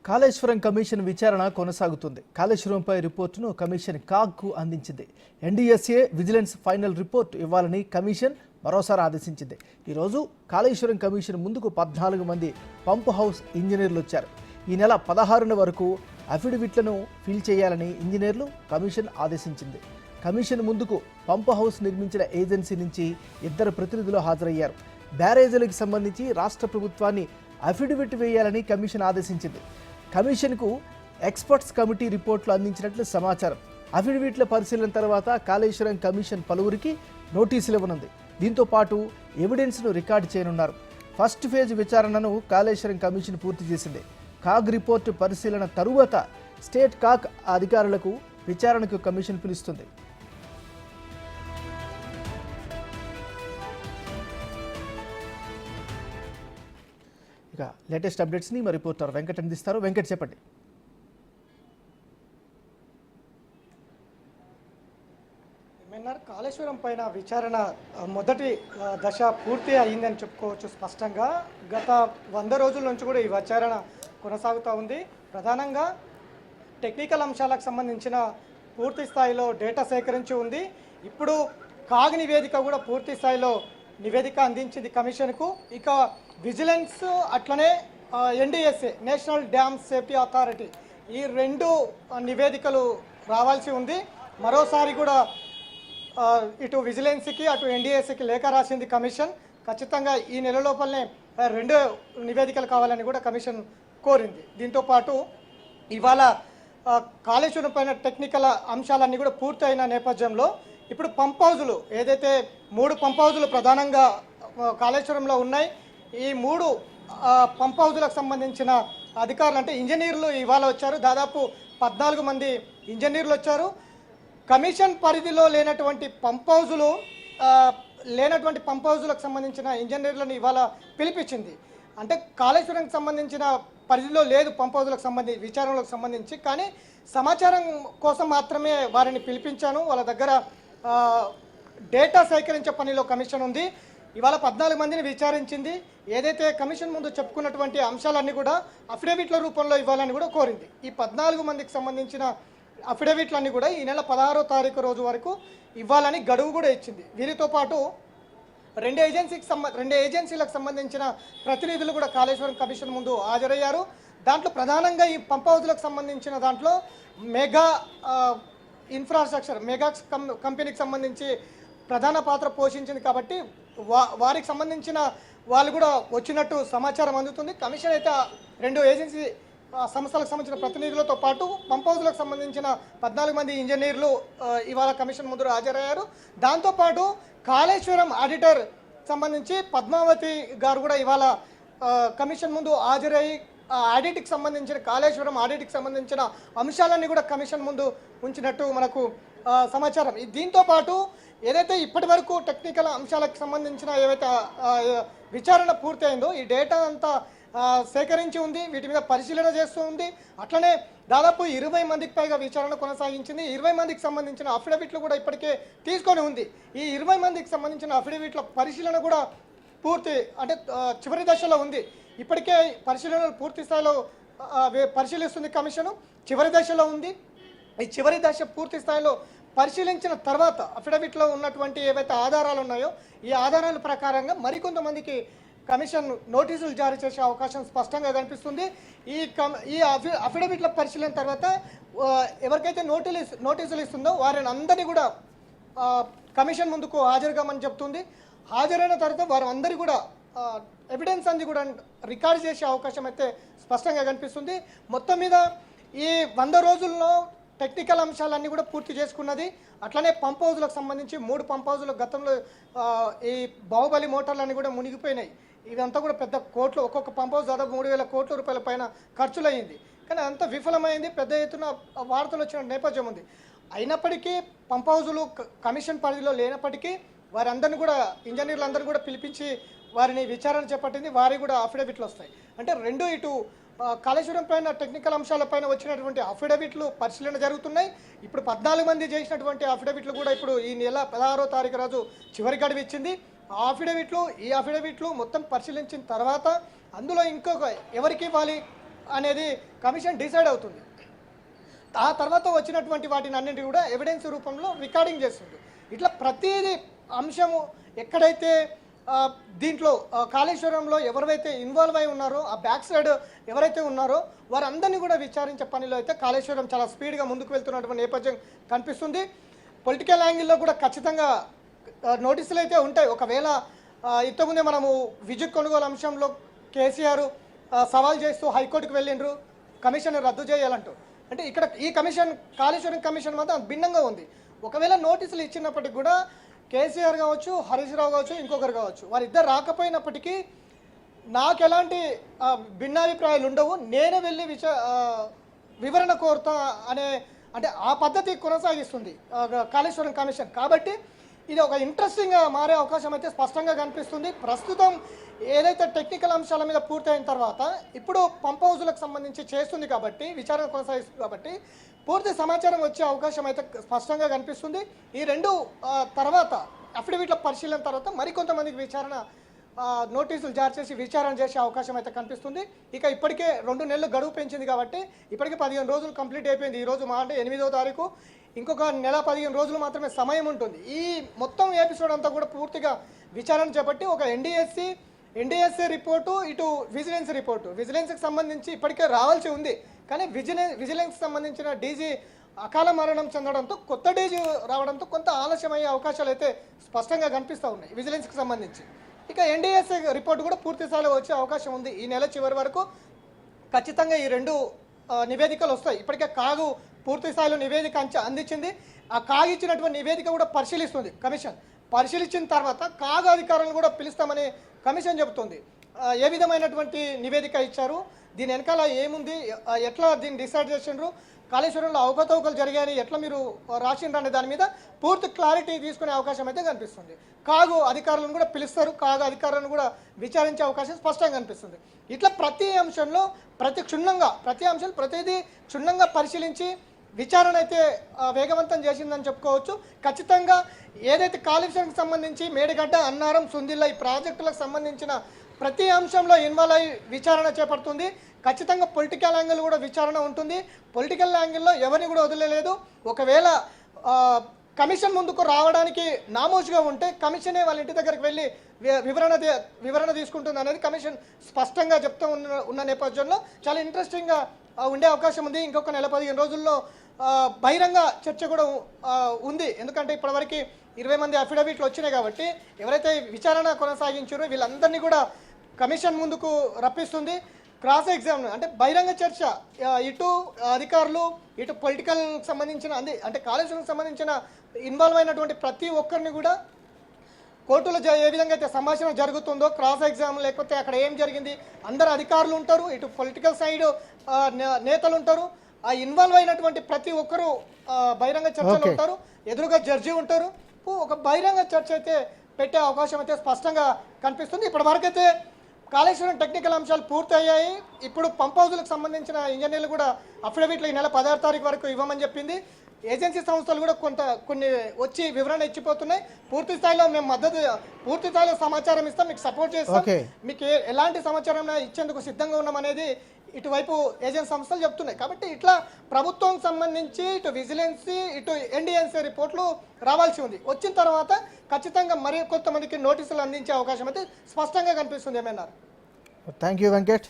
Kaleshwaram commission విచారణ కొనసాగుతుంది. కాళేశ్వరంపై రిపోర్టును commission కాగ్కు అందించింది. ఎన్డీఎస్ఏ విజిలెన్స్ ఫైనల్ రిపోర్ట్ ఇవ్వాలని కమిషన్ మరోసారి ఆదేశించింది. ఈరోజు కాళేశ్వరం కమిషన్ ముందుకు 14 మంది పంప్ హౌస్ ఇంజనీర్లు వచ్చారు. ఈ నెల 16న వరకు అఫిడవిట్లను ఫిల్ చేయాలని ఇంజనీర్లు కమిషన్ ఆదేశించింది. కమిషన్ ముందుకు పంప్ హౌస్ నిర్మించిన ఏజెన్సీ నుంచి 2 ప్రతినిధులు హాజరయ్యారు. బ్యారేజీలకు సంబంధించి రాష్ట్ర ప్రభుత్వాన్ని అఫిడవిట్ వేయాలని కమిషన్ ఆదేశించింది. కమిషన్కు ఎక్స్పర్ట్స్ కమిటీ రిపోర్టులు అందించినట్లు సమాచారం. అఫిడవిట్ల పరిశీలన తర్వాత కాళేశ్వరం కమిషన్ పలువురికి నోటీసులు ఇవ్వనుంది. దీంతో పాటు ఎవిడెన్స్ను రికార్డు చేయనున్నారు. ఫస్ట్ ఫేజ్ విచారణను కాళేశ్వరం కమిషన్ పూర్తి చేసింది. కాగ్ రిపోర్టు పరిశీలన తరువాత స్టేట్ కాగ్ అధికారులకు విచారణకు కమిషన్ పిలుస్తుంది. ఇక లేటెస్ట్ అప్డేట్స్ని మా రిపోర్టర్ వెంకట్ అందిస్తారు. వెంకట్, చెప్పండి. కాళేశ్వరం పైన విచారణ మొదటి దశ పూర్తి అయిందని చెప్పుకోవచ్చు. స్పష్టంగా గత 100 రోజుల నుంచి కూడా ఈ విచారణ కొనసాగుతూ ఉంది. ప్రధానంగా టెక్నికల్ అంశాలకు సంబంధించిన పూర్తి స్థాయిలో డేటా సేకరించి ఉంది. ఇప్పుడు కాగ్ నివేదిక కూడా పూర్తి స్థాయిలో నివేదిక అందించింది కమిషన్కు. ఇక విజిలెన్స్ అట్లనే NDSA national dam safety authority ఈ 2 నివేదికలు రావాల్సి ఉంది. మరోసారి కూడా ఇటు విజిలెన్స్కి అటు ఎన్డీఎస్ఏకి లేఖ రాసింది కమిషన్. ఖచ్చితంగా ఈ నెల లోపలనే 2 నివేదికలు కావాలని కూడా కమిషన్ కోరింది. దీంతోపాటు ఇవాళ కాళేశ్వరం పైన టెక్నికల్ అంశాలన్నీ కూడా పూర్తయిన నేపథ్యంలో ఇప్పుడు పంప్ హౌజులు ఏదైతే 3 పంప్ హౌజులు ప్రధానంగా కాళేశ్వరంలో ఉన్నాయి, ఈ 3 పంప్ హౌజులకు సంబంధించిన అధికారులు అంటే ఇంజనీర్లు ఇవాళ వచ్చారు. దాదాపు 14 మంది ఇంజనీర్లు వచ్చారు. కమిషన్ పరిధిలో లేనటువంటి పంప్ హౌజులకు సంబంధించిన ఇంజనీర్లను ఇవాళ పిలిపించింది. అంటే కాళేశ్వరంకి సంబంధించిన పరిధిలో లేదు పంప్ హౌజులకు సంబంధించి విచారణలకు సంబంధించి, కానీ సమాచారం కోసం మాత్రమే వారిని పిలిపించాను. వాళ్ళ దగ్గర డేటా సేకరించే పనిలో కమిషన్ ఉంది. ఇవాళ 14 మందిని విచారించింది. ఏదైతే కమిషన్ ముందు చెప్పుకున్నటువంటి అంశాలన్నీ కూడా అఫిడవిట్ల రూపంలో ఇవ్వాలని కూడా కోరింది. ఈ 14 మందికి సంబంధించిన అఫిడవిట్లన్నీ కూడా ఈ నెల 16వ తారీఖు రోజు వరకు ఇవ్వాలని గడువు కూడా ఇచ్చింది. వీరితో పాటు 2 ఏజెన్సీలకు సంబంధించిన ప్రతినిధులు కూడా కాళేశ్వరం కమిషన్ ముందు హాజరయ్యారు. దాంట్లో ప్రధానంగా ఈ పంప్ హౌస్లకు సంబంధించిన దాంట్లో మెగా ఇన్ఫ్రాస్ట్రక్చర్ కంపెనీకి సంబంధించి ప్రధాన పాత్ర పోషించింది. కాబట్టి వారికి సంబంధించిన వాళ్ళు కూడా వచ్చినట్టు సమాచారం అందుతుంది. కమిషన్ అయితే 2 ఏజెన్సీ సంస్థలకు సంబంధించిన ప్రతినిధులతో పాటు పంప్ హౌస్లకు సంబంధించిన 14 మంది ఇంజనీర్లు ఇవాళ కమిషన్ ముందు హాజరయ్యారు. దాంతోపాటు కాళేశ్వరం ఆడిటర్ సంబంధించి పద్మావతి గారు కూడా ఇవాళ కమిషన్ ముందు హాజరయ్యి ఆడిట్కి సంబంధించిన కాళేశ్వరం ఆడిట్కి సంబంధించిన అంశాలన్నీ కూడా కమిషన్ ముందు ఉంచినట్టు మనకు సమాచారం. దీంతో పాటు ఏదైతే ఇప్పటి వరకు టెక్నికల్ అంశాలకు సంబంధించిన ఏవైతే విచారణ పూర్తయిందో ఈ డేటా అంతా సేకరించి ఉంది, వీటి మీద పరిశీలన చేస్తూ ఉంది. అట్లనే దాదాపు 20 మందికి పైగా విచారణ కొనసాగించింది. 20 మందికి సంబంధించిన అఫిడవిట్లు కూడా ఇప్పటికే తీసుకొని ఉంది. ఈ 20 మందికి సంబంధించిన అఫిడవిట్ల పరిశీలన కూడా అంటే చివరి దశలో ఉంది. ఇప్పటికే పరిశీలనలు పూర్తి స్థాయిలో పరిశీలిస్తుంది కమిషను. చివరి దశలో ఉంది. ఈ చివరి దశ పూర్తి స్థాయిలో పరిశీలించిన తర్వాత అఫిడవిట్లో ఉన్నటువంటి ఏవైతే ఆధారాలు ఉన్నాయో ఈ ఆధారాల ప్రకారంగా మరికొంతమందికి కమిషన్ నోటీసులు జారీ చేసే అవకాశం స్పష్టంగా కనిపిస్తుంది. ఈ అఫిడవిట్ల పరిశీలన తర్వాత ఎవరికైతే నోటీసులు ఇస్తుందో వారిని అందరినీ కూడా కమిషన్ ముందుకు హాజరుగామని చెప్తుంది. హాజరైన తర్వాత వారు అందరి కూడా ఎవిడెన్స్ అంది కూడా రికార్డ్ చేసే అవకాశం అయితే స్పష్టంగా కనిపిస్తుంది. మొత్తం మీద ఈ 100 రోజుల్లో టెక్నికల్ అంశాలన్నీ కూడా పూర్తి చేసుకున్నది. అట్లనే పంప్ హౌజులకు సంబంధించి 3 పంప్ హౌజుల గతంలో ఈ బాహుబలి మోటార్లన్నీ కూడా మునిగిపోయినాయి. ఇదంతా కూడా పెద్ద కోట్లు, ఒక్కొక్క పంప్ హౌస్ దాదాపు 3,000 కోట్ల రూపాయల పైన ఖర్చులయ్యింది. కానీ అంతా విఫలమైంది. పెద్ద ఎత్తున వార్తలు వచ్చిన నేపథ్యం ఉంది. అయినప్పటికీ పంప్ హౌజులు కమిషన్ పరిధిలో లేనప్పటికీ వారందరినీ కూడా ఇంజనీర్లందరినీ కూడా పిలిపించి వారిని విచారణ చేపట్టింది. వారికి కూడా అఫిడవిట్లు వస్తాయి. అంటే 2 ఇటు కాళేశ్వరం పైన టెక్నికల్ అంశాలపైన వచ్చినటువంటి అఫిడవిట్లు పరిశీలన జరుగుతున్నాయి. ఇప్పుడు 14 మంది చేసినటువంటి అఫిడవిట్లు కూడా ఇప్పుడు ఈ నెల 16వ తారీఖు రోజు చివరి గడువు ఇచ్చింది. ఈ అఫిడవిట్లు మొత్తం పరిశీలించిన తర్వాత అందులో ఇంకొక ఎవరికి ఇవ్వాలి, అనేది కమిషన్ డిసైడ్ అవుతుంది. ఆ తర్వాత వచ్చినటువంటి వాటిని అన్నింటి కూడా ఎవిడెన్స్ రూపంలో రికార్డింగ్ చేస్తుంది. ఇట్లా ప్రతిదీ అంశము ఎక్కడైతే దీంట్లో కాళేశ్వరంలో ఎవరైతే ఇన్వాల్వ్ అయి ఉన్నారో ఆ బ్యాక్ సైడ్ ఎవరైతే ఉన్నారో వారందరినీ కూడా విచారించే పనిలో అయితే కాళేశ్వరం చాలా స్పీడ్గా ముందుకు వెళ్తున్నటువంటి నేపథ్యం కనిపిస్తుంది. పొలిటికల్ యాంగిల్లో కూడా ఖచ్చితంగా నోటీసులు అయితే ఉంటాయి. ఒకవేళ ఇంతకుముందే మనము విద్యుత్ కొనుగోలు అంశంలో కేసీఆర్ సవాల్ చేస్తూ హైకోర్టుకు వెళ్ళిండ్రు కమిషన్ రద్దు చేయాలంటూ. అంటే ఇక్కడ ఈ కమిషన్ కాళేశ్వరం కమిషన్ మాత్రం భిన్నంగా ఉంది. ఒకవేళ నోటీసులు ఇచ్చినప్పటికీ కూడా కేసీఆర్ కావచ్చు, హరీష్ రావు కావచ్చు, ఇంకొకరు కావచ్చు, వారిద్దరు రాకపోయినప్పటికీ నాకు ఎలాంటి భిన్నాభిప్రాయాలు ఉండవు, నేనే వెళ్ళి వివరణ కోరుతా అంటే ఆ పద్ధతి కొనసాగిస్తుంది కాళేశ్వరం కమిషన్. కాబట్టి ఇది ఒక ఇంట్రెస్టింగ్గా మారే అవకాశం అయితే స్పష్టంగా కనిపిస్తుంది. ప్రస్తుతం ఏదైతే టెక్నికల్ అంశాల మీద పూర్తయిన తర్వాత ఇప్పుడు పంప్ హౌజులకు సంబంధించి చేస్తుంది కాబట్టి, విచారణ కొనసాగిస్తుంది కాబట్టి పూర్తి సమాచారం వచ్చే అవకాశం అయితే స్పష్టంగా కనిపిస్తుంది. ఈ రెండు తర్వాత అఫిడవిట్ల పరిశీలన తర్వాత మరికొంతమందికి విచారణ నోటీసులు జారీ చేసి విచారణ చేసే అవకాశం అయితే కనిపిస్తుంది. ఇక ఇప్పటికే 2 నెలలు గడువు పెంచింది కాబట్టి ఇప్పటికే 15 రోజులు కంప్లీట్ అయిపోయింది. ఈరోజు మా అంటే 8వ తారీఖు, ఇంకొక నెల 15 రోజులు మాత్రమే సమయం ఉంటుంది. ఈ మొత్తం ఎపిసోడ్ అంతా కూడా పూర్తిగా విచారణ చేపట్టి ఒక ఎన్డీఎస్ఏ రిపోర్టు, ఇటు విజిలెన్స్ రిపోర్టు, విజిలెన్స్కి సంబంధించి ఇప్పటికే రావాల్సి ఉంది. కానీ విజిలెన్స్కి సంబంధించిన డీజీ అకాల మరణం చెందడంతో కొత్త డీజీ రావడంతో కొంత ఆలస్యమయ్యే అవకాశాలు అయితే స్పష్టంగా కనిపిస్తూ ఉన్నాయి విజిలెన్స్కి సంబంధించి. ఇక ఎన్డీఎస్ఏ రిపోర్టు కూడా పూర్తి స్థాయిలో వచ్చే అవకాశం ఉంది. ఈ నెల చివరి వరకు ఖచ్చితంగా ఈ 2 నివేదికలు వస్తాయి. ఇప్పటికే కాగు పూర్తి స్థాయిలో నివేదిక అందించింది. ఆ కాగు ఇచ్చినటువంటి నివేదిక కూడా పరిశీలిస్తుంది కమిషన్. పరిశీలించిన తర్వాత కాగు అధికారులను కూడా పిలుస్తామని కమిషన్ చెబుతుంది. ఏ విధమైనటువంటి నివేదిక ఇచ్చారు, దీని వెనకాల ఏముంది, ఎట్లా దీన్ని డిసైడ్ చేసిండ్రు, కాళేశ్వరంలో అవకతవకలు జరిగాయని ఎట్లా మీరు రాసిండ్రు అనే దాని మీద పూర్తి క్లారిటీ తీసుకునే అవకాశం అయితే కనిపిస్తుంది. కాగు అధికారులను కూడా పిలుస్తారు, కాగు అధికారులను కూడా విచారించే అవకాశం స్పష్టంగా కనిపిస్తుంది. ఇట్లా ప్రతి అంశంలో ప్రతిదీ క్షుణ్ణంగా పరిశీలించి విచారణ అయితే వేగవంతం చేసిందని చెప్పుకోవచ్చు. ఖచ్చితంగా ఏదైతే కాళేశ్వరంకి సంబంధించి మేడిగడ్డ, అన్నారం, సుందిల్ల ఈ ప్రాజెక్టులకు సంబంధించిన ప్రతి అంశంలో ఇన్వాల్వ్ అయ్యి విచారణ చేపడుతుంది. ఖచ్చితంగా పొలిటికల్ యాంగిల్ కూడా విచారణ ఉంటుంది. పొలిటికల్ యాంగిల్లో ఎవరిని కూడా వదిలేదు. ఒకవేళ కమిషన్ ముందుకు రావడానికి నామోషిగా ఉంటే కమిషనే వాళ్ళ ఇంటి దగ్గరికి వెళ్ళి వివరణ తీసుకుంటుంది అనేది కమిషన్ స్పష్టంగా చెప్తూ ఉన్న నేపథ్యంలో చాలా ఇంట్రెస్టింగ్గా ఉండే అవకాశం ఉంది. ఇంకొక నెల 15 రోజుల్లో బహిరంగ చర్చ కూడా ఉంది. ఎందుకంటే ఇప్పటివరకు 20 మంది అఫిడవిట్లు వచ్చినాయి కాబట్టి ఎవరైతే విచారణ కొనసాగించారో వీళ్ళందరినీ కూడా కమిషన్ ముందుకు రప్పిస్తుంది. క్రాస్ ఎగ్జామ్ అంటే బహిరంగ చర్చ, ఇటు అధికారులు, ఇటు పొలిటికల్ సంబంధించిన అంటే కాళేశ్వరంకి సంబంధించిన ఇన్వాల్వ్ అయినటువంటి ప్రతి ఒక్కరిని కూడా కోర్టులో ఏ విధంగా అయితే సంభాషణ జరుగుతుందో, క్రాస్ ఎగ్జామ్ లేకపోతే అక్కడ ఏం జరిగింది, అందరు అధికారులు ఉంటారు, ఇటు పొలిటికల్ సైడ్ నేతలు ఉంటారు, ఆ ఇన్వాల్వ్ అయినటువంటి ప్రతి ఒక్కరు బహిరంగ చర్చలు ఉంటారు, ఎదురుగా జడ్జి ఉంటారు. ఒక బహిరంగ చర్చ అయితే పెట్టే అవకాశం అయితే స్పష్టంగా కనిపిస్తుంది. ఇప్పటివరకైతే కాళేశ్వరం టెక్నికల్ అంశాలు పూర్తయ్యాయి. ఇప్పుడు పంప్ హౌజులకు సంబంధించిన ఇంజనీర్లు కూడా అఫిడవిట్లు ఈ నెల 16వ తారీఖు వరకు ఇవ్వమని చెప్పింది. ఏజెన్సీ సంస్థలు కూడా కొన్ని వచ్చి వివరణ ఇచ్చిపోతున్నాయి. పూర్తి స్థాయిలో సమాచారం ఇస్తాం, మీకు సపోర్ట్ చేస్తాం, మీకు ఎలాంటి సమాచారం ఇచ్చేందుకు సిద్ధంగా ఉన్నామనేది ఇటువైపు ఏజెన్సీ సంస్థలు చెప్తున్నాయి. కాబట్టి ఇట్లా ప్రభుత్వం సంబంధించి ఇటు విజిలెన్స్, ఇటు ఎన్డీఎస్ఏ రిపోర్ట్లు రావాల్సి ఉంది. వచ్చిన తర్వాత ఖచ్చితంగా మరి కొంతమందికి నోటీసులు అందించే అవకాశం అయితే స్పష్టంగా కనిపిస్తుంది. ఏమన్నారు? Thank you Venkat.